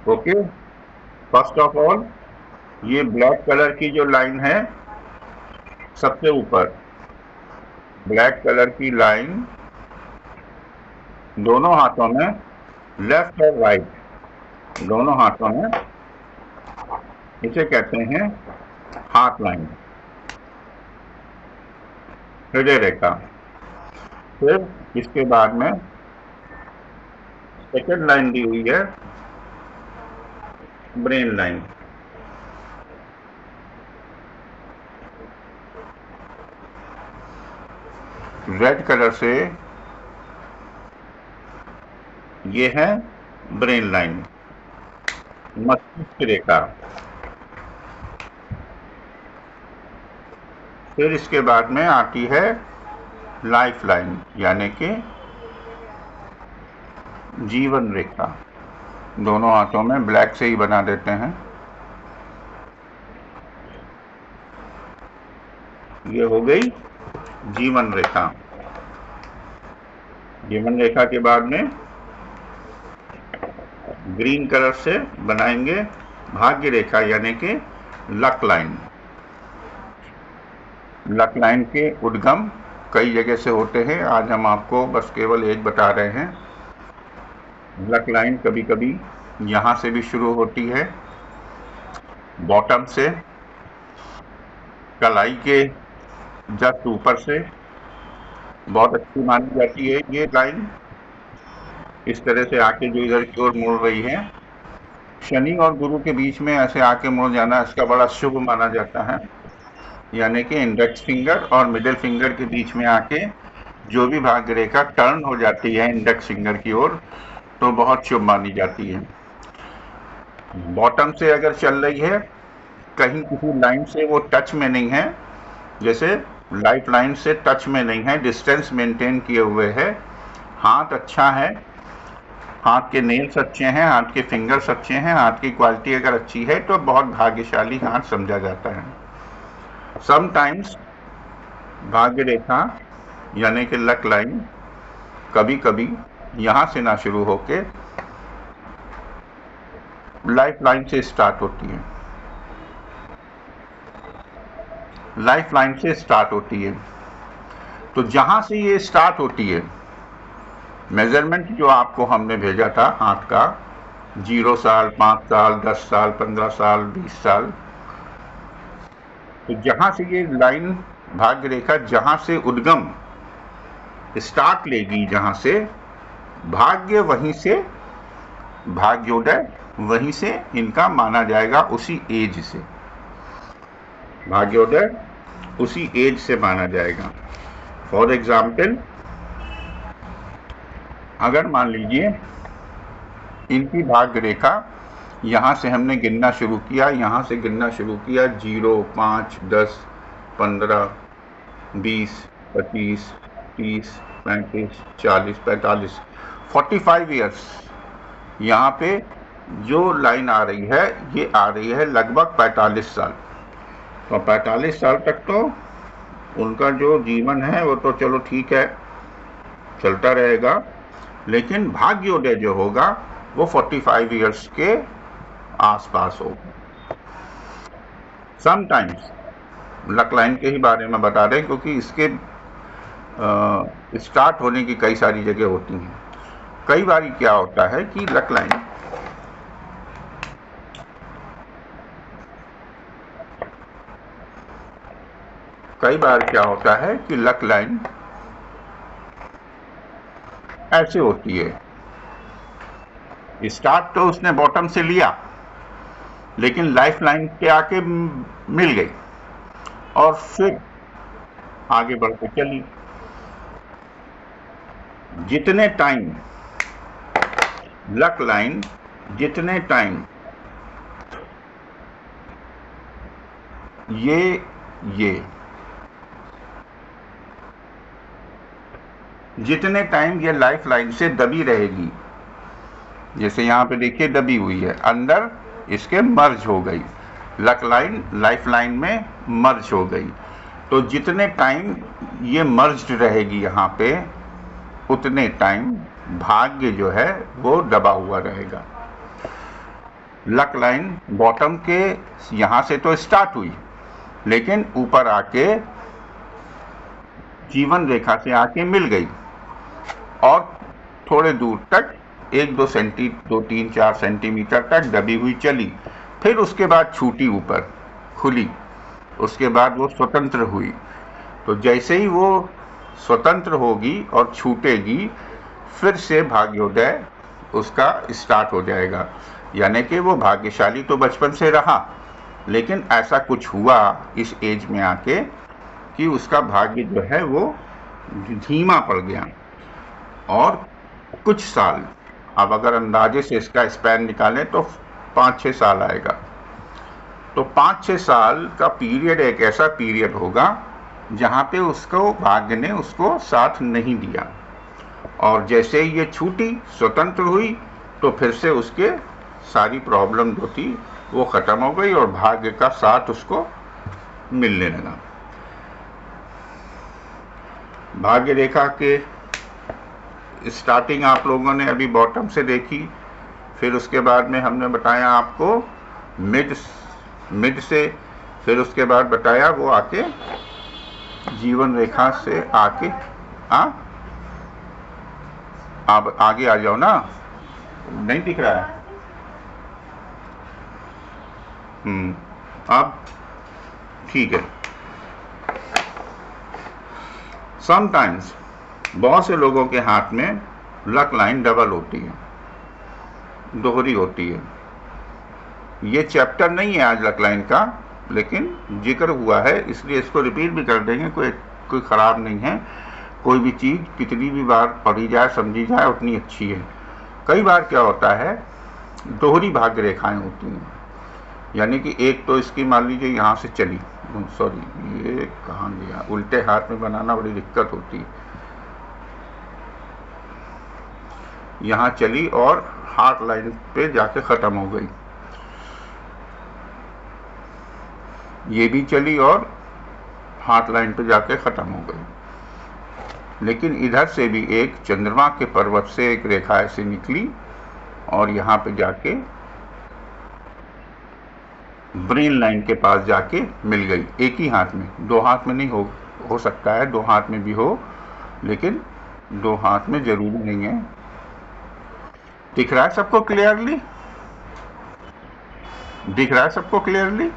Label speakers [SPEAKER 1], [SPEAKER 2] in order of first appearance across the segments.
[SPEAKER 1] Okay, first of all ये black colour की जो लाइन है सबसे ऊपर, ब्लैक कलर की लाइन दोनों हाथों में, लेफ्ट और राइट दोनों हाथों में, इसे कहते हैं हाथ लाइन, हृदय रेखा। फिर इसके बाद में सेकंड लाइन दी हुई है ब्रेन लाइन। रेड कलर से ये है ब्रेन लाइन, मस्तिष्क रेखा। फिर इसके बाद में आती है लाइफ लाइन, यानी कि जीवन रेखा। दोनों हाथों में ब्लैक से ही बना देते हैं। ये हो गई जीवन रेखा। जीवन रेखा के बाद में ग्रीन कलर से बनाएंगे भाग्य रेखा, यानी कि लक लाइन। लक लाइन के उद्गम कई जगह से होते हैं, आज हम आपको बस केवल एक बता रहे हैं। लक लाइन कभी कभी यहाँ से भी शुरू होती है, बॉटम से, कलाई के जस्ट ऊपर से। बहुत अच्छी मानी जाती है ये लाइन, इस तरह से आके जो इधर की ओर मुड़ रही है। शनि और गुरु के बीच में ऐसे आके मुड़ जाना इसका बड़ा शुभ माना जाता है, यानी कि इंडेक्स फिंगर और मिडिल फिंगर के बीच में आके जो भी भाग्य रेखा टर्न हो जाती है इंडेक्स फिंगर की ओर, तो बहुत शुभ मानी जाती है। बॉटम से अगर चल रही है, कहीं किसी लाइन से वो टच में नहीं है, जैसे लाइफ लाइन से टच में नहीं है, डिस्टेंस मेंटेन किए हुए है, हाथ अच्छा है, हाथ के नेल्स अच्छे हैं, हाथ के फिंगर्स अच्छे हैं, हाथ की क्वालिटी अगर अच्छी है तो बहुत भाग्यशाली हाथ समझा जाता है। समटाइम्स भाग्य रेखा यानी कि लक लाइन कभी कभी यहाँ से ना शुरू होके लाइफ लाइन से स्टार्ट होती है। लाइफ लाइन से स्टार्ट होती है, तो जहाँ से ये स्टार्ट होती है, मेजरमेंट जो आपको हमने भेजा था हाथ का, 0 साल, 5 साल, 10 साल, 15 साल, 20 साल, तो जहाँ से ये लाइन भाग्य रेखा जहाँ से उद्गम स्टार्ट लेगी, जहाँ से भाग्य, वहीं से भाग्योदय, वहीं से इनका माना जाएगा, उसी एज से भाग्योदय उसी एज से माना जाएगा। फॉर एग्जाम्पल, अगर मान लीजिए इनकी भाग्य रेखा यहाँ से हमने गिनना शुरू किया, यहाँ से गिनना शुरू किया, 0, 5, 10, 15, 20, 25, 30, 35, 40, 45, 45 ईयर्स, यहाँ पे जो लाइन आ रही है ये आ रही है लगभग 45 साल। तो 45 साल तक तो उनका जो जीवन है वो तो चलो ठीक है, चलता रहेगा, लेकिन भाग्योदय जो होगा वो 45 ईयर्स के आसपास होगा। समटाइम्स लक लाइन के ही बारे में बता रहे हैं, क्योंकि इसके स्टार्ट होने की कई सारी जगह होती हैं। कई बार क्या होता है कि लक लाइन लक लाइन ऐसे होती है, स्टार्ट तो उसने बॉटम से लिया, लेकिन लाइफ लाइन के आके मिल गई और फिर आगे बढ़ते चली। जितने टाइम लक लाइन, जितने टाइम जितने टाइम ये लाइफ लाइन से दबी रहेगी, जैसे यहाँ पे देखिए दबी हुई है, अंदर इसके मर्ज हो गई, लक लाइन लाइफ लाइन में मर्ज हो गई, तो जितने टाइम ये मर्ज्ड रहेगी यहाँ पे, उतने टाइम भाग्य जो है वो दबा हुआ रहेगा। लक लाइन बॉटम के यहाँ से तो स्टार्ट हुई, लेकिन ऊपर आके जीवन रेखा से आके मिल गई और थोड़े दूर तक 2-3-4 सेंटीमीटर तक दबी हुई चली, फिर उसके बाद छूटी, ऊपर खुली, उसके बाद वो स्वतंत्र हुई। तो जैसे ही वो स्वतंत्र होगी और छूटेगी, फिर से भाग्योदय उसका स्टार्ट हो जाएगा। यानी कि वो भाग्यशाली तो बचपन से रहा, लेकिन ऐसा कुछ हुआ इस एज में आके कि उसका भाग्य जो है वो धीमा पड़ गया। और कुछ साल, अब अगर अंदाजे से इसका स्पैन निकालें तो 5-6 साल आएगा। तो 5-6 साल का पीरियड एक ऐसा पीरियड होगा जहाँ पे उसको भाग्य ने उसको साथ नहीं दिया, और जैसे ही ये छूटी, स्वतंत्र हुई, तो फिर से उसके सारी प्रॉब्लम जो थी वो ख़त्म हो गई और भाग्य का साथ उसको मिलने लगा। भाग्य रेखा के स्टार्टिंग आप लोगों ने अभी बॉटम से देखी, फिर उसके बाद में हमने बताया आपको मिड से, फिर उसके बाद बताया वो आके जीवन रेखा से आके आप आगे आ जाओ ना, नहीं दिख रहा है। अब ठीक है। समटाइम्स बहुत से लोगों के हाथ में लक लाइन डबल होती है, दोहरी होती है। ये चैप्टर नहीं है आज लक लाइन का, लेकिन जिक्र हुआ है इसलिए इसको रिपीट भी कर देंगे, कोई ख़राब नहीं है। कोई भी चीज़ कितनी भी बार पढ़ी जाए, समझी जाए, उतनी अच्छी है। कई बार क्या होता है, दोहरी भाग्य रेखाएं होती हैं। यानी कि एक तो इसकी मान लीजिए यहाँ से चली, सॉरी ये कहाँ गया, उल्टे हाथ में बनाना बड़ी दिक्कत होती है। यहाँ चली और हार्ट लाइन पे जाके ख़त्म हो गई, ये भी चली और हार्ट लाइन पे जाके ख़त्म हो गई। लेकिन इधर से भी एक चंद्रमा के पर्वत से एक रेखा ऐसे निकली और यहाँ पे जाके ब्रेन लाइन के पास जाके मिल गई, एक ही हाथ में। 2 हाथ में नहीं हो सकता है, 2 हाथ में भी हो, लेकिन 2 हाथ में जरूरी नहीं है। दिख रहा है सबको क्लियरली? दिख रहा है सबको क्लियरली?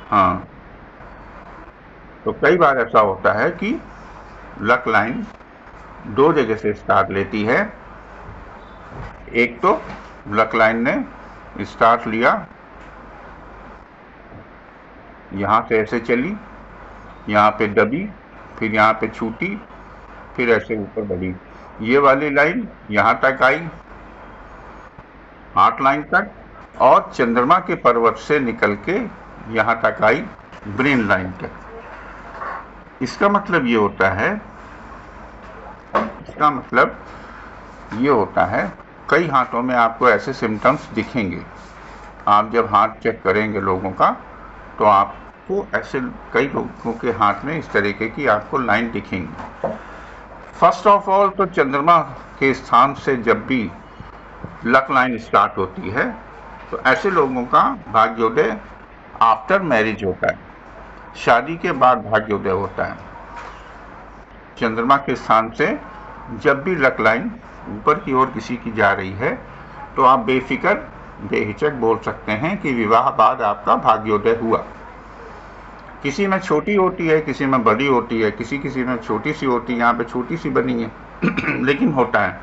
[SPEAKER 1] हाँ। तो कई बार ऐसा होता है कि लक लाइन 2 जगह से स्टार्ट लेती है। एक तो लक लाइन ने स्टार्ट लिया, यहाँ से ऐसे चली, यहाँ पे दबी, फिर यहाँ पे छूटी, फिर ऐसे ऊपर बढ़ी। ये वाली लाइन यहाँ तक आई, हार्ट लाइन तक, और चंद्रमा के पर्वत से निकल के यहाँ तक आई, ब्रेन लाइन तक। इसका मतलब ये होता है, कई हाथों में आपको ऐसे सिम्टम्स दिखेंगे। आप जब हाथ चेक करेंगे लोगों का, तो आपको ऐसे कई लोगों के हाथ में इस तरीके की आपको लाइन दिखेंगी। फर्स्ट ऑफ ऑल तो चंद्रमा के स्थान से जब भी लक लाइन स्टार्ट होती है, तो ऐसे लोगों का भाग्योदय आफ्टर मैरिज होता है, शादी के बाद भाग्योदय होता है। चंद्रमा के स्थान से जब भी लक लाइन ऊपर की ओर किसी की जा रही है, तो आप बेफिक्र बेहिचक बोल सकते हैं कि विवाह बाद आपका भाग्योदय हुआ। किसी में छोटी होती है, किसी में बड़ी होती है, किसी में छोटी सी होती है, यहाँ पे छोटी सी बनी है लेकिन होता है।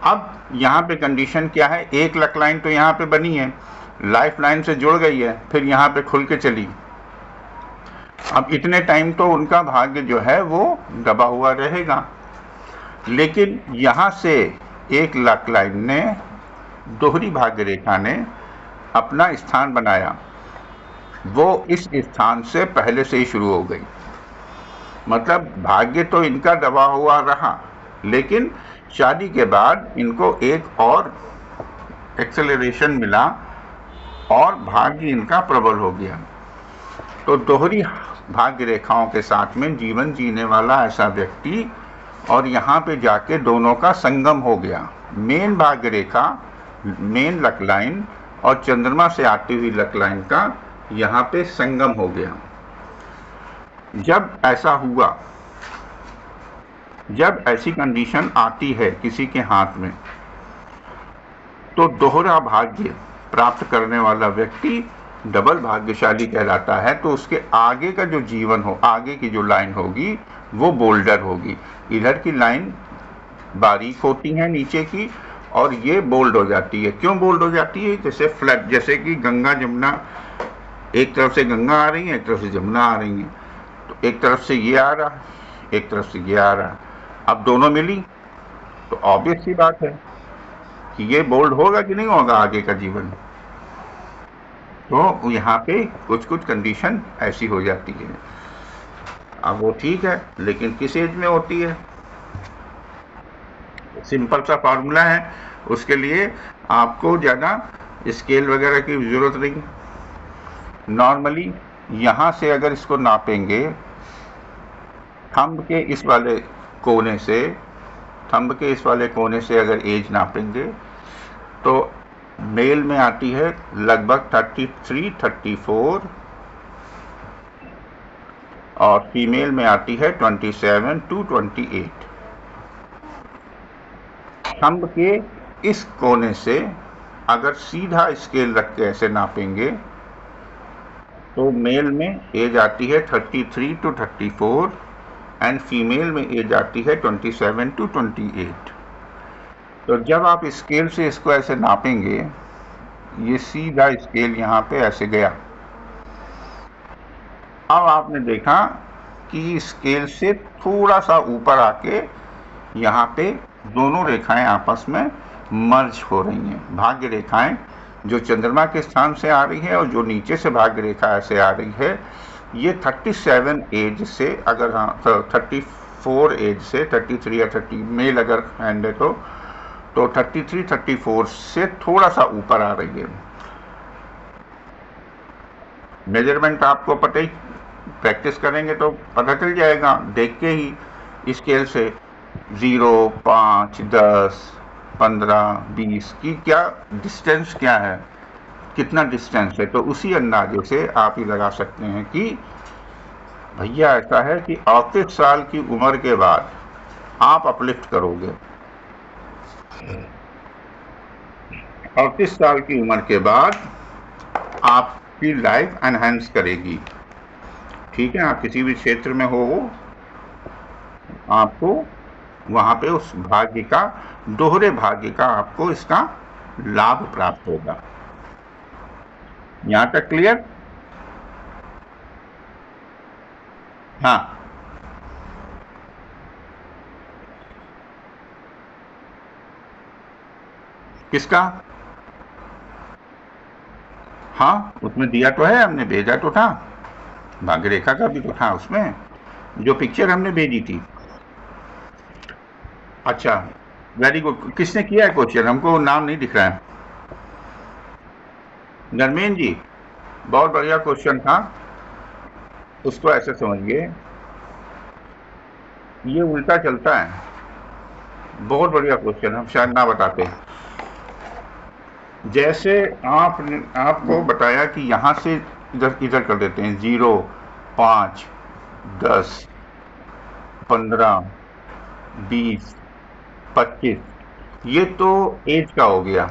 [SPEAKER 1] अब यहाँ पे कंडीशन क्या है, एक लक लाइन तो यहाँ पे बनी है, लाइफ लाइन से जुड़ गई है, फिर यहाँ पे खुल के चली। अब इतने टाइम तो उनका भाग्य जो है वो दबा हुआ रहेगा, लेकिन यहाँ से एक लक लाइन ने, दोहरी भाग्य रेखा ने अपना स्थान बनाया, वो इस स्थान से पहले से ही शुरू हो गई। मतलब भाग्य तो इनका दबा हुआ रहा, लेकिन शादी के बाद इनको एक और एक्सेलरेशन मिला और भाग्य इनका प्रबल हो गया। तो दोहरी भाग्य रेखाओं के साथ में जीवन जीने वाला ऐसा व्यक्ति, और यहाँ पे जाके दोनों का संगम हो गया। मेन भाग्य रेखा मेन लक लाइन और चंद्रमा से आती हुई लक लाइन का यहाँ पे संगम हो गया। जब ऐसा हुआ, जब ऐसी कंडीशन आती है किसी के हाथ में, तो दोहरा भाग्य प्राप्त करने वाला व्यक्ति डबल भाग्यशाली कहलाता है। तो उसके आगे का जो जीवन हो, आगे की जो लाइन होगी वो बोल्डर होगी। इधर की लाइन बारीक होती है नीचे की, और ये बोल्ड हो जाती है। क्यों बोल्ड हो जाती है? जैसे फ्लड, जैसे कि गंगा जमुना, एक तरफ से गंगा आ रही है, एक तरफ से जमुना आ रही है, तो एक तरफ से ये आ रहा, एक तरफ से ये आ रहा, अब दोनों मिली तो ऑब्वियस सी बात है कि ये बोल्ड होगा कि नहीं होगा आगे का जीवन। तो यहाँ पे कुछ कुछ कंडीशन ऐसी हो जाती है। अब वो ठीक है, लेकिन किस एज में होती है? सिंपल सा फार्मूला है, उसके लिए आपको ज़्यादा स्केल वगैरह की ज़रूरत नहीं। नॉर्मली यहाँ से अगर इसको नापेंगे, थंब के इस वाले कोने से, थंब के इस वाले कोने से अगर एज नापेंगे तो मेल में आती है लगभग 33, 34, और फीमेल में आती है 27 to 28। थंब के इस कोने से अगर सीधा स्केल रख के ऐसे नापेंगे तो मेल में एज आती है 33 to 34 एंड फीमेल में एज आती है 27 to 28। तो जब आप स्केल से इसको ऐसे नापेंगे, ये सीधा स्केल यहाँ पे ऐसे गया। अब आपने देखा कि स्केल से थोड़ा सा ऊपर आके यहाँ पे दोनों रेखाएं आपस में मर्ज हो रही हैं। भाग्य रेखाएं जो चंद्रमा के स्थान से आ रही है और जो नीचे से भाग्य रेखा ऐसे आ रही है, ये 37 एज से, अगर हाँ 34 एज से, 33 या 30 मेल अगर कैंडिडेट हो तो 33, 34 से थोड़ा सा ऊपर आ रही है। मेजरमेंट आपको पता ही, प्रैक्टिस करेंगे तो पता चल जाएगा देख के ही स्केल से 0, 5, 10, 15, 20 की क्या डिस्टेंस क्या है, कितना डिस्टेंस है, तो उसी अंदाजे से आप ही लगा सकते हैं कि भैया ऐसा है कि 38 साल की उम्र के बाद आप अपलिफ्ट करोगे। 38 साल की उम्र के बाद आपकी लाइफ एनहांस करेगी। ठीक है, आप किसी भी क्षेत्र में हो, आपको वहाँ पे उस भाग्य का, दोहरे भाग्य का आपको इसका लाभ प्राप्त होगा। यहाँ तक क्लियर? हाँ, किसका? हाँ, उसमें दिया तो है, हमने भेजा तो था, भाग्य रेखा का भी तो था उसमें, जो पिक्चर हमने भेजी थी। अच्छा, वेरी गुड। किसने किया है क्वेश्चन? हमको नाम नहीं दिख रहा है। नरमेन जी, बहुत बढ़िया क्वेश्चन था। उसको ऐसे समझिए, ये उल्टा चलता है। बहुत बढ़िया क्वेश्चन, हम शायद ना बताते। जैसे आपको बताया कि यहाँ से इधर कर देते हैं 0, 5, 10, 15, 20, 25, ये तो एज का हो गया,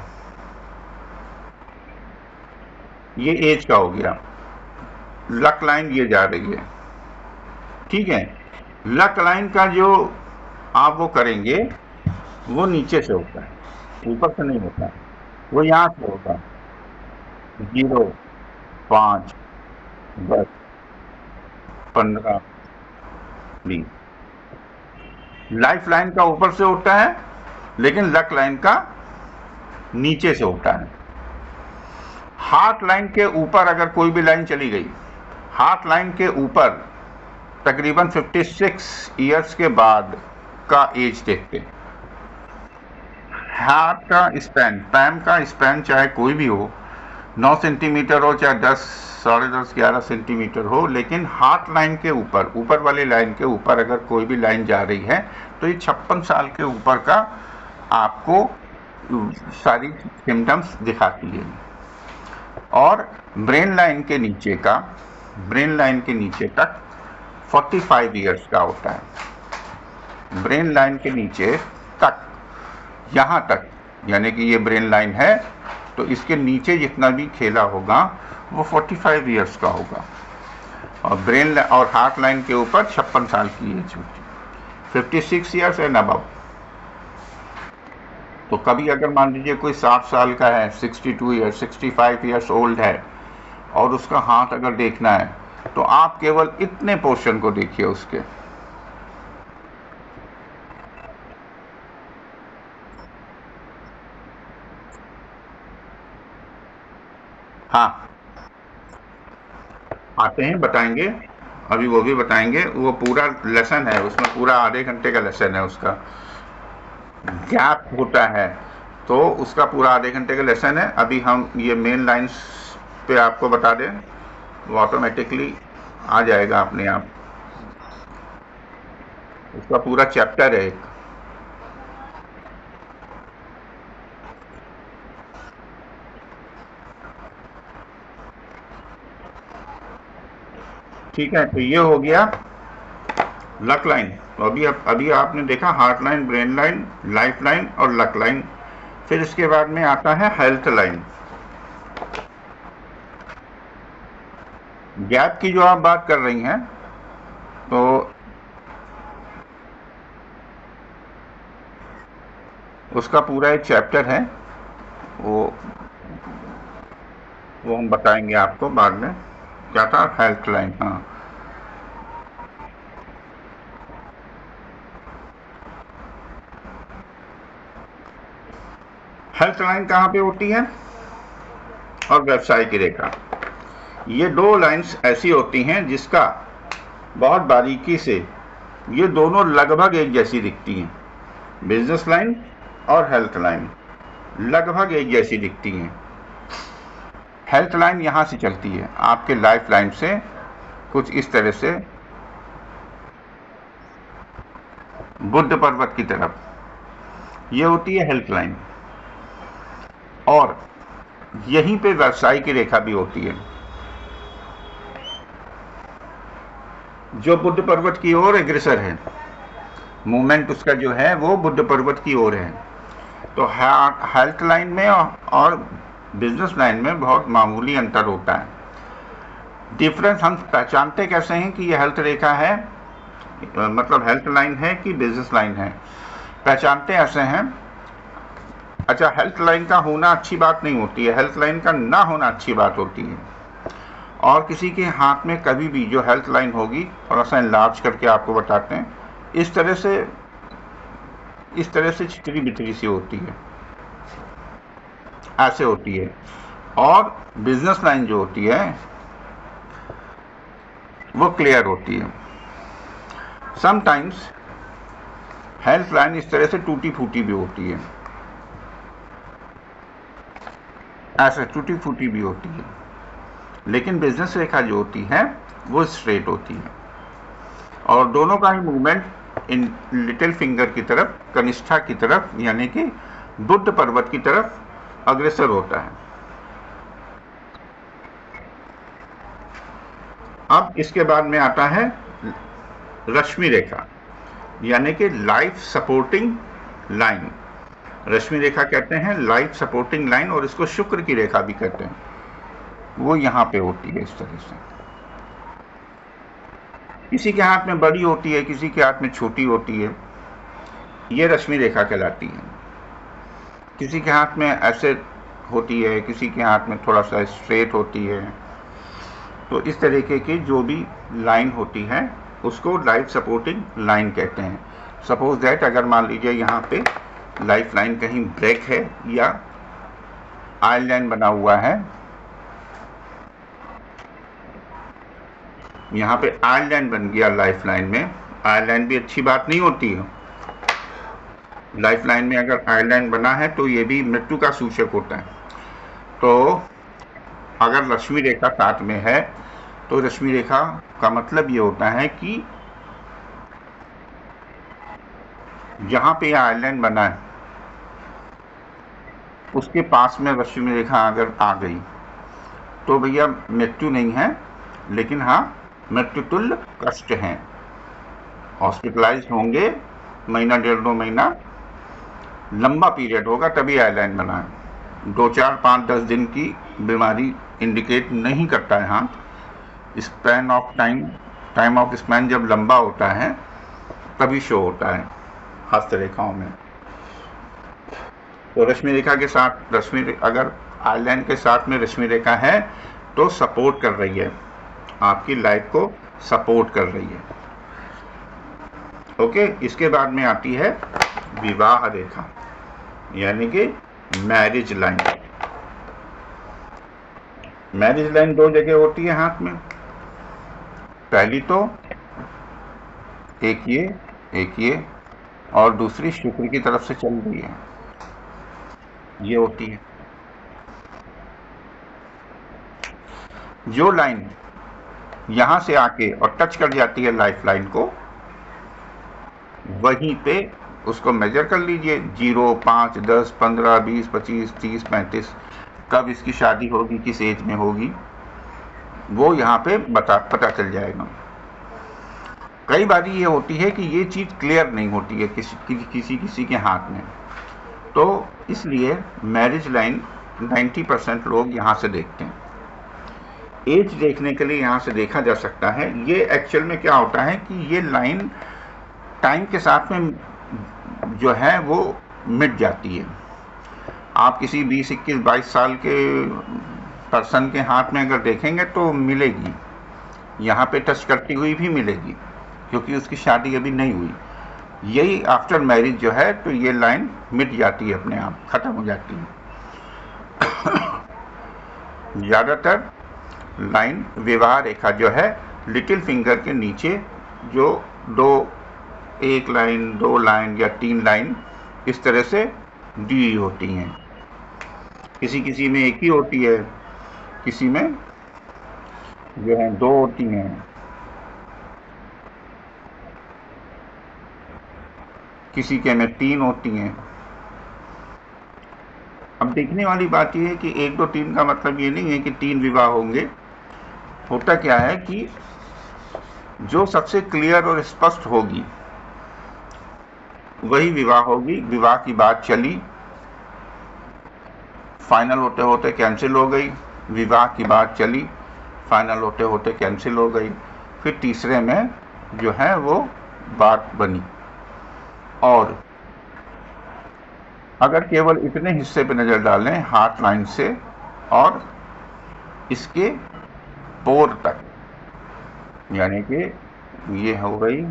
[SPEAKER 1] ये एज का हो गया। लक लाइन ये जा रही है, ठीक है। लक लाइन का जो आप वो करेंगे वो नीचे से होता है, ऊपर से नहीं होता, वो यहाँ से होता है। 0, 5, 10, 15, 20। लाइफ लाइन का ऊपर से होता है, लेकिन लक लाइन का नीचे से होता है। हार्ट लाइन के ऊपर अगर कोई भी लाइन चली गई, हार्ट लाइन के ऊपर तकरीबन 56 इयर्स के बाद का एज देखते हैं। हार्ट का स्पैन, पैम का स्पैन चाहे कोई भी हो, 9 सेंटीमीटर हो चाहे 10, 10.5, 11 सेंटीमीटर हो, लेकिन हार्ट लाइन के ऊपर, ऊपर वाली लाइन के ऊपर अगर कोई भी लाइन जा रही है तो ये 56 साल के ऊपर का आपको सारी सिम्टम्स दिखाती है। और ब्रेन लाइन के नीचे का, ब्रेन लाइन के नीचे तक 45 ईयर्स का होता है। ब्रेन लाइन के नीचे तक, यहाँ तक, यानी कि ये ब्रेन लाइन है तो इसके नीचे जितना भी खेला होगा वो 45 ईयर्स का होगा। और ब्रेन और हार्ट लाइन के ऊपर 56 साल की एज होती है, 56 ईयर्स एंड अबव। तो कभी अगर मान लीजिए कोई 60 साल का है, 62 ईयर्स, 65 ईयर्स ओल्ड है, और उसका हाथ अगर देखना है तो आप केवल इतने पोर्शन को देखिए उसके। हाँ, आते हैं, बताएंगे, अभी वो भी बताएंगे। वो पूरा लेसन है, उसमें पूरा आधे घंटे का लेसन है, उसका गैप होता है तो उसका पूरा आधे घंटे का लेसन है। अभी हम ये मेन लाइंस पे आपको बता दें, वो ऑटोमेटिकली आ जाएगा अपने आप। उसका पूरा चैप्टर है एक। ठीक है, तो ये हो गया लक लाइन। तो अभी आपने देखा heart line, brain line, life line और लक लाइन। फिर इसके बाद में आता है हेल्थ लाइन। गैप की जो आप बात कर रही हैं, तो उसका पूरा एक चैप्टर है, वो हम बताएंगे आपको बाद में। क्या था? Health line. हाँ, हेल्थ लाइन कहाँ पे होती है? और व्यवसाय की रेखा, ये दो लाइंस ऐसी होती हैं जिसका बहुत बारीकी से, ये दोनों लगभग एक जैसी दिखती हैं। बिजनेस लाइन और हेल्थ लाइन लगभग एक जैसी दिखती हैं। हेल्थ लाइन यहाँ से चलती है आपके लाइफ लाइन से कुछ इस तरह से बुद्ध पर्वत की तरफ, ये होती है हेल्थ लाइन। और यहीं पे व्यवसाय की रेखा भी होती है, जो बुद्ध पर्वत की ओर अग्रसर है। मूवमेंट उसका जो है वो बुद्ध पर्वत की ओर है। तो हेल्थ लाइन में और बिजनेस लाइन में बहुत मामूली अंतर होता है। डिफरेंस हम पहचानते कैसे हैं कि ये हेल्थ रेखा है, मतलब हेल्थ लाइन है कि बिजनेस लाइन है? पहचानते ऐसे हैं, अच्छा, हेल्थ लाइन का होना अच्छी बात नहीं होती है, हेल्थ लाइन का ना होना अच्छी बात होती है। और किसी के हाथ में कभी भी जो हेल्थ लाइन होगी, थोड़ा सा इनलार्ज करके आपको बताते हैं, इस तरह से छितरी बितरी सी होती है, ऐसे होती है। और बिजनेस लाइन जो होती है वो क्लियर होती है। समटाइम्स हेल्थ लाइन इस तरह से टूटी फूटी भी होती है, ऐसे टूटी फूटी भी होती है। लेकिन बिजनेस रेखा जो होती है वो स्ट्रेट होती है। और दोनों का ही मूवमेंट इन लिटिल फिंगर की तरफ, कनिष्ठा की तरफ, यानी कि बुद्ध पर्वत की तरफ अग्रसर होता है। अब इसके बाद में आता है रश्मि रेखा, यानी कि लाइफ सपोर्टिंग लाइन। रश्मि रेखा कहते हैं लाइफ सपोर्टिंग लाइन, और इसको शुक्र की रेखा भी कहते हैं। वो यहाँ पे होती है इस तरह से। किसी के हाथ में बड़ी होती है, किसी के हाथ में छोटी होती है, ये रश्मि रेखा कहलाती है। किसी के हाथ में ऐसे होती है, किसी के हाथ में थोड़ा सा स्ट्रेट होती है। तो इस तरीके की जो भी लाइन होती है उसको लाइफ सपोर्टिंग लाइन कहते हैं। सपोज दैट अगर मान लीजिए यहाँ पे लाइफ लाइन कहीं ब्रेक है या आई लाइन बना हुआ है, यहाँ पे आई लाइन बन गया लाइफ लाइन में। आई लाइन भी अच्छी बात नहीं होती है। लाइफ लाइन में अगर आई लाइन बना है तो ये भी मृत्यु का सूचक होता है। तो अगर रश्मि रेखा साथ में है तो रश्मि रेखा का मतलब ये होता है कि जहाँ पे आई लाइन बना है उसके पास में रश्मि रेखा अगर आ गई तो भैया मृत्यु नहीं है, लेकिन हाँ मृत्युतुल्य कष्ट हैं, हॉस्पिटलाइज होंगे, महीना 1.5-2 महीना लंबा पीरियड होगा, तभी आईलाइन बनाएं। 2, 4, 5, 10 दिन की बीमारी इंडिकेट नहीं करता है हाथ। Span of time of span जब लंबा होता है तभी शो होता है हस्तरेखाओं में। तो रश्मि रेखा के साथ अगर आईलाइन के साथ में रश्मि रेखा है तो सपोर्ट कर रही है, आपकी लाइफ को सपोर्ट कर रही है। ओके, इसके बाद में आती है विवाह रेखा, यानी कि मैरिज लाइन। मैरिज लाइन 2 जगह होती है हाथ में। पहली तो एक ये और दूसरी शुक्र की तरफ से चल रही है, ये होती है। जो लाइन यहां से आके और टच कर जाती है लाइफ लाइन को, वहीं पे उसको मेजर कर लीजिए। 0, 5, 10, 15, 20, 25, 30, 35 कब इसकी शादी होगी, किस एज में होगी, वो यहाँ पे पता चल जाएगा। कई बार ये होती है कि ये चीज़ क्लियर नहीं होती है किसी के हाथ में, तो इसलिए मैरिज लाइन 90% लोग यहाँ से देखते हैं। एज देखने के लिए यहाँ से देखा जा सकता है। ये एक्चुअल में क्या होता है कि ये लाइन टाइम के साथ में जो है वो मिट जाती है। आप किसी 20, 21, 22 साल के पर्सन के हाथ में अगर देखेंगे तो मिलेगी, यहाँ पे टच करती हुई भी मिलेगी, क्योंकि उसकी शादी अभी नहीं हुई। यही आफ्टर मैरिज जो है तो ये लाइन मिट जाती है, अपने आप ख़त्म हो जाती है। ज़्यादातर लाइन विवाह रेखा जो है लिटिल फिंगर के नीचे जो एक लाइन, 2 लाइन या 3 लाइन इस तरह से दी होती हैं। किसी में एक ही होती है, किसी में जो है 2 होती हैं, किसी के में 3 होती हैं। अब देखने वाली बात यह है कि 1, 2, 3 का मतलब ये नहीं है कि 3 विवाह होंगे। होता क्या है कि जो सबसे क्लियर और स्पष्ट होगी वही विवाह होगी। विवाह की बात चली, फाइनल होते होते कैंसिल हो गई, विवाह की बात चली, फाइनल होते होते कैंसिल हो गई, फिर तीसरे में जो है वो बात बनी। और अगर केवल इतने हिस्से पे नज़र डालें हार्ट लाइन से और इसके पोर तक, यानी कि ये हो गई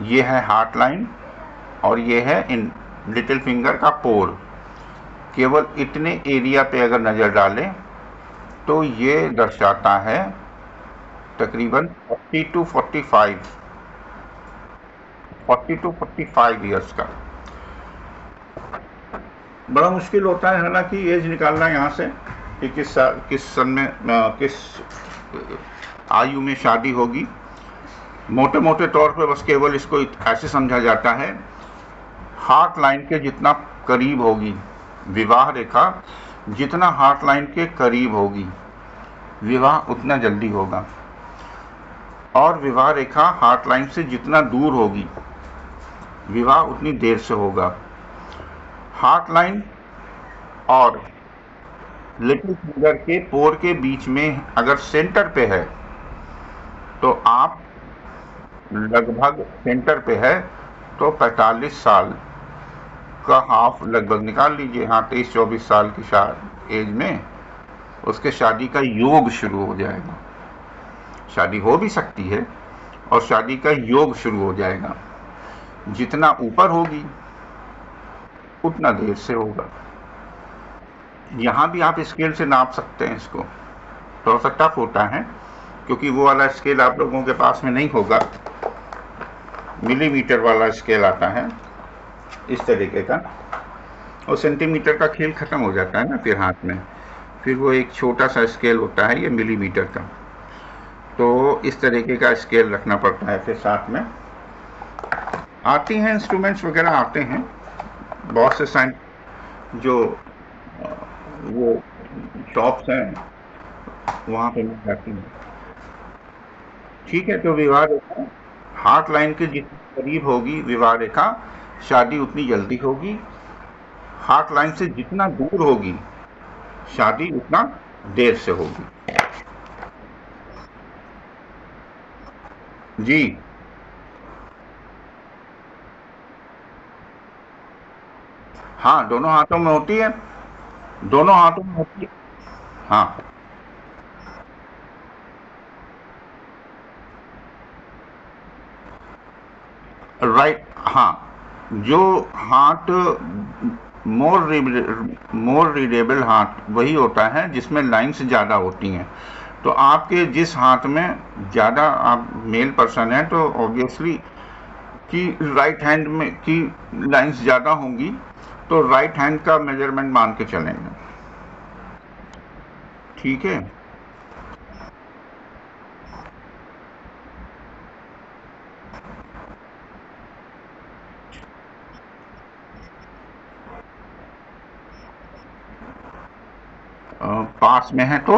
[SPEAKER 1] ये है हार्ट लाइन और ये है इन लिटिल फिंगर का पोर। केवल इतने एरिया पे अगर नज़र डालें तो ये दर्शाता है तकरीबन 40 to 45 ईयर्स का। बड़ा मुश्किल होता है हालांकि एज निकालना यहाँ से कि किस सन में किस आयु में शादी होगी। मोटे मोटे तौर पे बस केवल इसको ऐसे समझा जाता है, हार्ट लाइन के जितना करीब होगी विवाह रेखा, जितना हार्ट लाइन के करीब होगी विवाह उतना जल्दी होगा, और विवाह रेखा हार्ट लाइन से जितना दूर होगी विवाह उतनी देर से होगा। हार्ट लाइन और लिटिल फिंगर के पोर के बीच में अगर सेंटर पे है तो आप लगभग सेंटर पे है तो 45 साल का हाफ लगभग निकाल लीजिए। हाँ, 23-24 साल की एज में उसके शादी का योग शुरू हो जाएगा। शादी हो भी सकती है और शादी का योग शुरू हो जाएगा। जितना ऊपर होगी उतना देर से होगा। यहाँ भी आप स्केल से नाप सकते हैं इसको, थोड़ा सा टफ होता है क्योंकि वो वाला स्केल आप लोगों के पास में नहीं होगा। मिलीमीटर वाला स्केल आता है इस तरीके का, और सेंटीमीटर का खेल ख़त्म हो जाता है ना फिर हाथ में। फिर वो एक छोटा सा स्केल होता है ये मिलीमीटर का। तो इस तरीके का स्केल रखना पड़ता है। फिर साथ में आती हैं इंस्ट्रूमेंट्स वगैरह आते हैं, बहुत से साइन जो वो शॉप्स हैं वहाँ पे मिल जाती हैं। ठीक है, तो विवाह रेखा हार्ट लाइन के जितनी करीब होगी विवाह रेखा, शादी उतनी जल्दी होगी। हार्ट लाइन से जितना दूर होगी शादी उतना देर से होगी। जी हाँ, दोनों हाथों में होती है, दोनों हाथों में होती है। हाँ, राइट, हाँ, जो हार्ट मोर रीडेबल हार्ट वही होता है जिसमें लाइंस ज़्यादा होती हैं। तो आपके जिस हाथ में ज़्यादा आप मेल पर्सन हैं तो ऑब्वियसली कि राइट हैंड में की लाइंस ज़्यादा होंगी, तो राइट हैंड का मेजरमेंट मान के चलेंगे। ठीक है, पास में है तो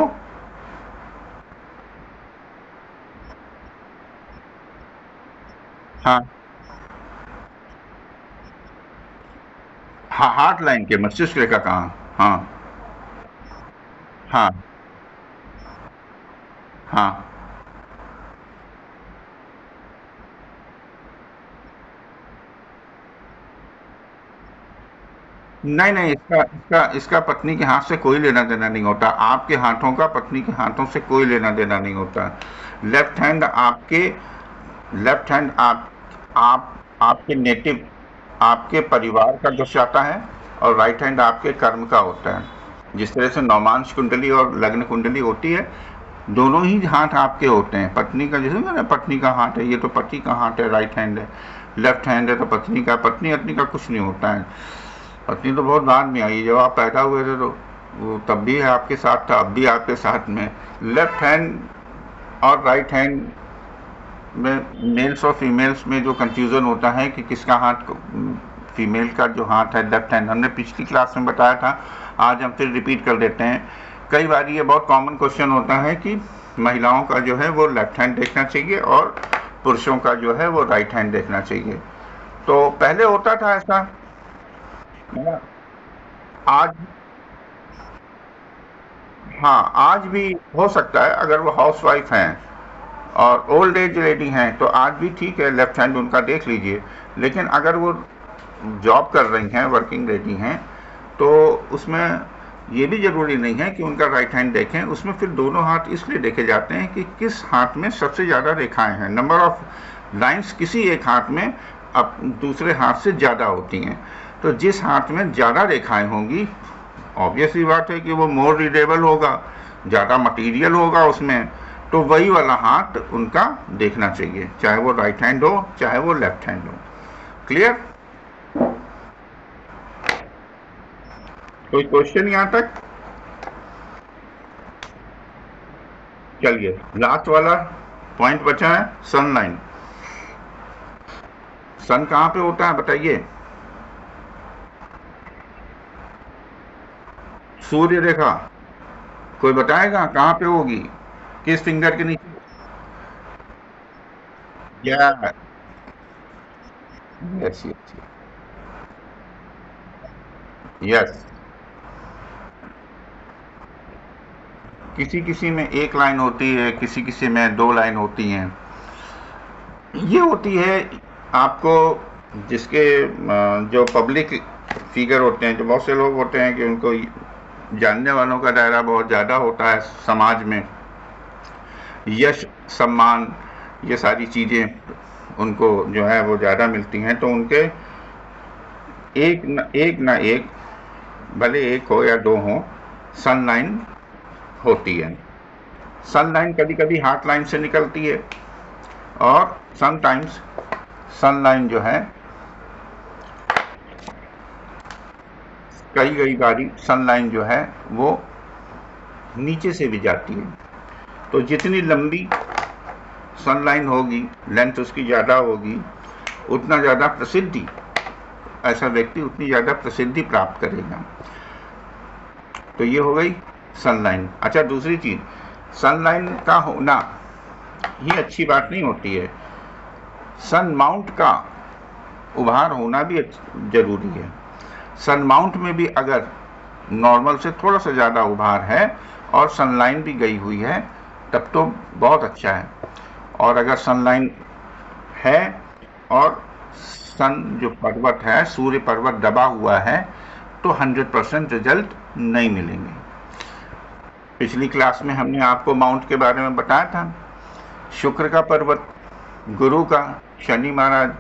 [SPEAKER 1] हाँ, हार्ट लाइन के मस्तिष्क रेखा कहाँ, हाँ, हाँ, हाँ, नहीं नहीं, इसका पत्नी के हाथ से कोई लेना देना नहीं होता। आपके हाथों का पत्नी के हाथों से कोई लेना देना नहीं होता। लेफ्ट हैंड आपके लेफ्ट हैंड आप आपके नेटिव आपके परिवार का दर्शाता है, और राइट हैंड आपके कर्म का होता है। जिस तरह से नौमांश कुंडली और लग्न कुंडली होती है, दोनों ही हाथ आपके होते हैं। पत्नी का जैसे ना, पत्नी का हाथ है, ये तो पति का हाथ है, राइट हैंड है। लेफ्ट हैंड है तो पत्नी का, पत्नी अत्नी का कुछ नहीं होता है। पत्नी तो बहुत बाद में आई, जब आप पैदा हुए थे तो वो तब भी आपके साथ था, अब भी आपके साथ में। लेफ्ट हैंड और राइट हैंड में मेल्स और फीमेल्स में जो कंफ्यूजन होता है कि किसका हाथ, फीमेल का जो हाथ है लेफ्ट हैंड, हमने पिछली क्लास में बताया था, आज हम फिर रिपीट कर देते हैं। कई बार ये बहुत कॉमन क्वेश्चन होता है कि महिलाओं का जो है वो लेफ्ट हैंड देखना चाहिए और पुरुषों का जो है वो राइट हैंड देखना चाहिए। तो पहले होता था ऐसा, है ना? आज, हाँ, आज भी हो सकता है अगर वो हाउस वाइफ हैं और ओल्ड एज लेडी हैं तो आज भी ठीक है, लेफ्ट हैंड उनका देख लीजिए। लेकिन अगर वो जॉब कर रही हैं, वर्किंग लेडी हैं, तो उसमें ये भी ज़रूरी नहीं है कि उनका राइट हैंड देखें। उसमें फिर दोनों हाथ इसलिए देखे जाते हैं कि किस हाथ में सबसे ज़्यादा रेखाएं हैं, नंबर ऑफ लाइंस किसी एक हाथ में अब दूसरे हाथ से ज़्यादा होती हैं। तो जिस हाथ में ज़्यादा रेखाएं होंगी, ऑब्वियस ही बात है कि वो मोर रीडेबल होगा, ज़्यादा मटेरियल होगा उसमें, तो वही वाला हाथ उनका देखना चाहिए, चाहे वो राइट हैंड हो चाहे वो लेफ्ट हैंड हो। क्लियर? कोई क्वेश्चन यहाँ तक? चलिए, लास्ट वाला पॉइंट बचा है, सनलाइन। सन कहाँ पे होता है बताइए? सूर्य रेखा, कोई बताएगा कहाँ पे होगी, किस फिंगर के नीचे? या यस यस यस, किसी किसी में एक लाइन होती है, किसी किसी में दो लाइन होती हैं। ये होती है आपको, जिसके जो पब्लिक फिगर होते हैं, जो बहुत से लोग होते हैं कि उनको जानने वालों का दायरा बहुत ज़्यादा होता है समाज में, यश सम्मान ये सारी चीज़ें उनको जो है वो ज़्यादा मिलती हैं, तो उनके एक ना एक, भले एक हो या दो हो, सन लाइन होती है। सन लाइन कभी कभी हार्ट लाइन से निकलती है, और समटाइम्स सन लाइन जो है कई कई बारी सन लाइन जो है वो नीचे से भी जाती है। तो जितनी लंबी सन लाइन होगी, लेंथ उसकी ज़्यादा होगी, उतना ज़्यादा प्रसिद्धि, ऐसा व्यक्ति उतनी ज़्यादा प्रसिद्धि प्राप्त करेगा। तो ये हो गई सनलाइन। अच्छा, दूसरी चीज़, सनलाइन का होना ही अच्छी बात नहीं होती है, सन माउंट का उभार होना भी जरूरी है। सन माउंट में भी अगर नॉर्मल से थोड़ा सा ज़्यादा उभार है और सनलाइन भी गई हुई है तब तो बहुत अच्छा है। और अगर सनलाइन है और सन जो पर्वत है, सूर्य पर्वत दबा हुआ है, तो 100% रिजल्ट नहीं मिलेंगे। पिछली क्लास में हमने आपको माउंट के बारे में बताया था, शुक्र का पर्वत, गुरु का, शनि महाराज,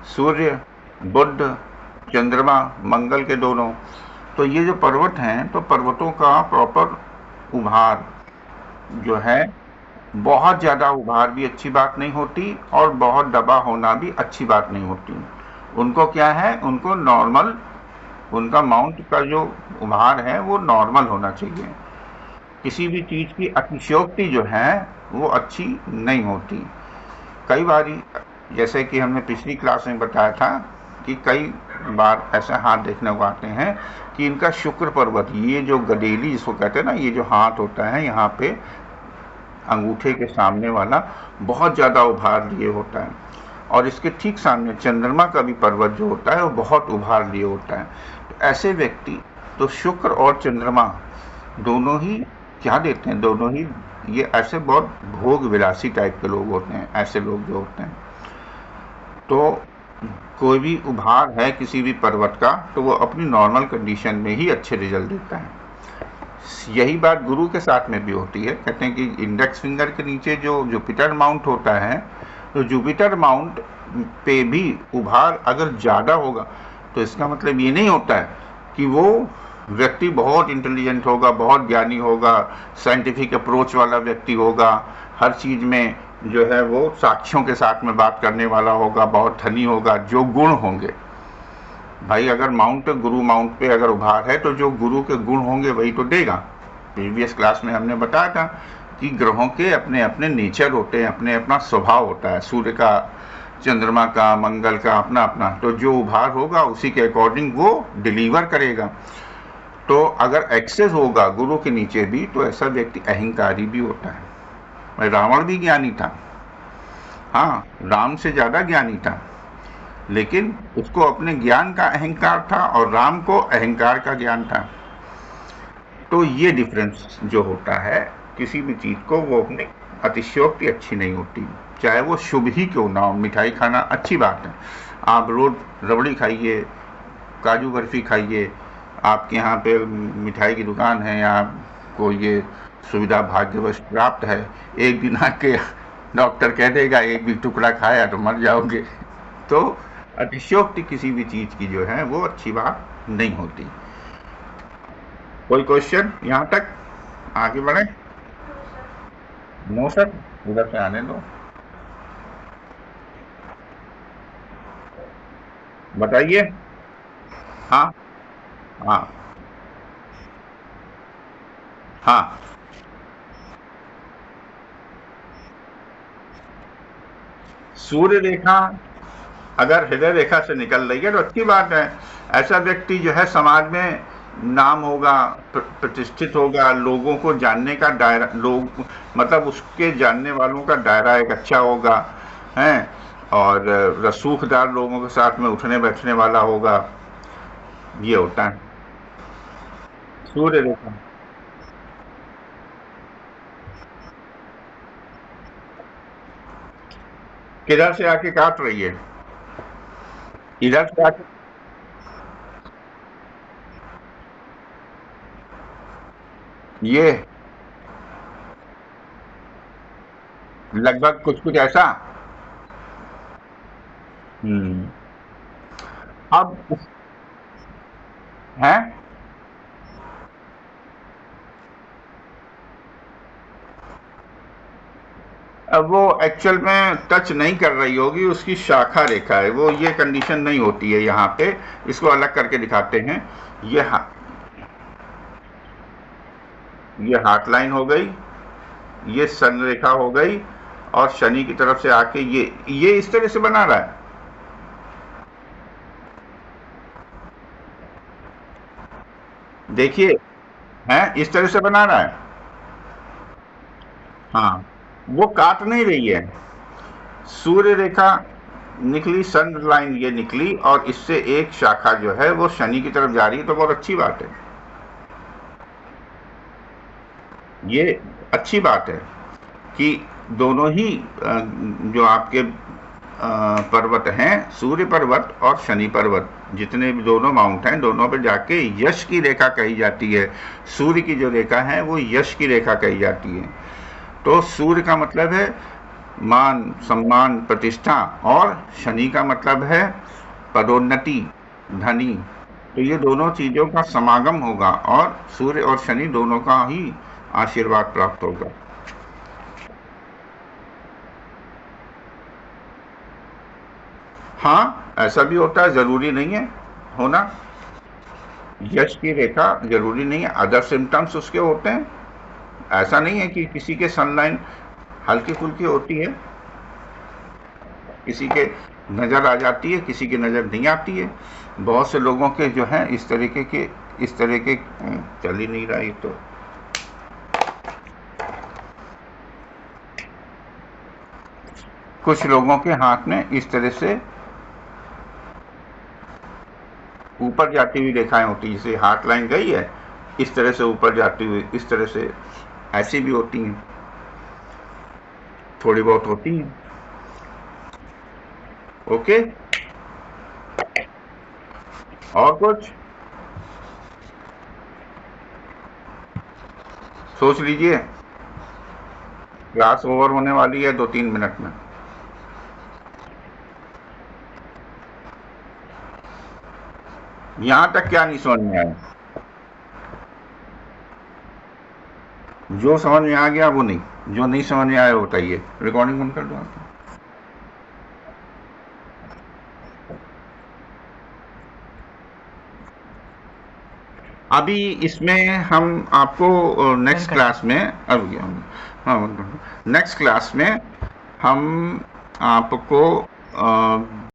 [SPEAKER 1] सूर्य, बुध, चंद्रमा, मंगल के दोनों। तो ये जो पर्वत हैं, तो पर्वतों का प्रॉपर उभार जो है, बहुत ज़्यादा उभार भी अच्छी बात नहीं होती और बहुत दबा होना भी अच्छी बात नहीं होती। उनको क्या है, उनको नॉर्मल, उनका माउंट का जो उभार है वो नॉर्मल होना चाहिए। किसी भी चीज़ की अतिशयोक्ति जो है वो अच्छी नहीं होती। कई बारी, जैसे कि हमने पिछली क्लास में बताया था कि कई बार ऐसे हाथ देखने को आते हैं कि इनका शुक्र पर्वत, ये जो गडेली जिसको कहते हैं ना, ये जो हाथ होता है यहाँ पे अंगूठे के सामने वाला, बहुत ज़्यादा उभार लिए होता है। और इसके ठीक सामने चंद्रमा का भी पर्वत जो होता है वो बहुत उभार लिए होता है। तो ऐसे व्यक्ति, तो शुक्र और चंद्रमा दोनों ही क्या देते हैं, दोनों ही ये ऐसे बहुत भोग विलासी टाइप के लोग होते हैं, ऐसे लोग जो होते हैं। तो कोई भी उभार है किसी भी पर्वत का, तो वो अपनी नॉर्मल कंडीशन में ही अच्छे रिजल्ट देता है। यही बात गुरु के साथ में भी होती है। कहते हैं कि इंडेक्स फिंगर के नीचे जो जुपिटर माउंट होता है, तो जुपिटर माउंट पे भी उभार अगर ज़्यादा होगा तो इसका मतलब ये नहीं होता है कि वो व्यक्ति बहुत इंटेलिजेंट होगा, बहुत ज्ञानी होगा, साइंटिफिक अप्रोच वाला व्यक्ति होगा, हर चीज़ में जो है वो साक्ष्यों के साथ में बात करने वाला होगा, बहुत धनी होगा, जो गुण होंगे। भाई अगर माउंट, गुरु माउंट पे अगर उभार है तो जो गुरु के गुण होंगे वही तो देगा। प्रीवियस क्लास में हमने बताया था कि ग्रहों के अपने अपने नेचर होते हैं, अपने अपना स्वभाव होता है, सूर्य का, चंद्रमा का, मंगल का अपना अपना, तो जो उभार होगा उसी के अकॉर्डिंग वो डिलीवर करेगा। तो अगर एक्सेस होगा गुरु के नीचे भी तो ऐसा व्यक्ति अहंकारी भी होता है। रावण भी ज्ञानी था, हाँ, राम से ज़्यादा ज्ञानी था, लेकिन उसको अपने ज्ञान का अहंकार था और राम को अहंकार का ज्ञान था। तो ये डिफरेंस जो होता है, किसी भी चीज़ को वो अपनी अतिशयोक्ति अच्छी नहीं होती, चाहे वो शुभ ही क्यों ना हो। मिठाई खाना अच्छी बात है, आप रोज़ रबड़ी खाइए, काजू बर्फ़ी खाइए, आपके यहाँ पे मिठाई की दुकान है, आपको ये सुविधा भाग्यवश प्राप्त है, एक दिन आके डॉक्टर कह देगा एक भी टुकड़ा खाया तो मर जाओगे। तो अतिशयोक्ति किसी भी चीज़ की जो है वो अच्छी बात नहीं होती। कोई क्वेश्चन यहाँ तक? आगे बढ़े? नो सर, उधर से आने दो, बताइए। हाँ हाँ हाँ, सूर्य रेखा अगर हृदय रेखा से निकल रही है तो अच्छी बात है। ऐसा व्यक्ति जो है समाज में नाम होगा, प्रतिष्ठित होगा, लोगों को जानने का दायरा, लोग मतलब उसके जानने वालों का दायरा एक अच्छा होगा, हैं, और रसूखदार लोगों के साथ में उठने बैठने वाला होगा, ये होता है सूर्य रेखा। किधर से आके काट रही है? इधर से आके ये लगभग कुछ कुछ ऐसा। हम्म। अब है, अब वो एक्चुअल में टच नहीं कर रही होगी, उसकी शाखा रेखा है वो, ये कंडीशन नहीं होती है यहाँ पे। इसको अलग करके दिखाते हैं। ये ये हार्ट लाइन हो गई, ये सन रेखा हो गई, और शनि की तरफ से आके ये इस तरह से बना रहा है। देखिए, है इस तरह से बना रहा है। हाँ, वो काट नहीं रही है। सूर्य रेखा निकली, सन लाइन ये निकली, और इससे एक शाखा जो है वो शनि की तरफ जा रही है, तो बहुत अच्छी बात है। ये अच्छी बात है कि दोनों ही जो आपके पर्वत हैं, सूर्य पर्वत और शनि पर्वत, जितने भी दोनों माउंट हैं, दोनों पे जाके यश की रेखा कही जाती है। सूर्य की जो रेखा है वो यश की रेखा कही जाती है। तो सूर्य का मतलब है मान, सम्मान, प्रतिष्ठा, और शनि का मतलब है पदोन्नति, धनी। तो ये दोनों चीजों का समागम होगा और सूर्य और शनि दोनों का ही आशीर्वाद प्राप्त होगा। हाँ, ऐसा भी होता है, जरूरी नहीं है होना। यश की रेखा जरूरी नहीं है, अदर सिम्टम्स उसके होते हैं। ऐसा नहीं है कि किसी के सनलाइन हल्की फुल्की होती है, किसी के नज़र आ जाती है, किसी की नज़र नहीं आती है। बहुत से लोगों के जो है इस तरह के चल ही नहीं रहा। ये तो कुछ लोगों के हाथ में इस तरह से ऊपर जाती हुई रेखाएं होती है, जैसे हार्ट लाइन गई है इस तरह से ऊपर जाती हुई, इस तरह से ऐसी भी होती हैं, थोड़ी बहुत होती हैं। ओके, और कुछ सोच लीजिए। क्लास ओवर होने वाली है 2-3 मिनट में। यहां तक क्या नहीं समझ में आया? जो समझ में आ गया वो नहीं, जो नहीं समझ में आया वो बताइए। रिकॉर्डिंग बंद कर दो आप। अभी इसमें हम आपको नेक्स्ट क्लास में, अब हाँ, नेक्स्ट क्लास में हम आपको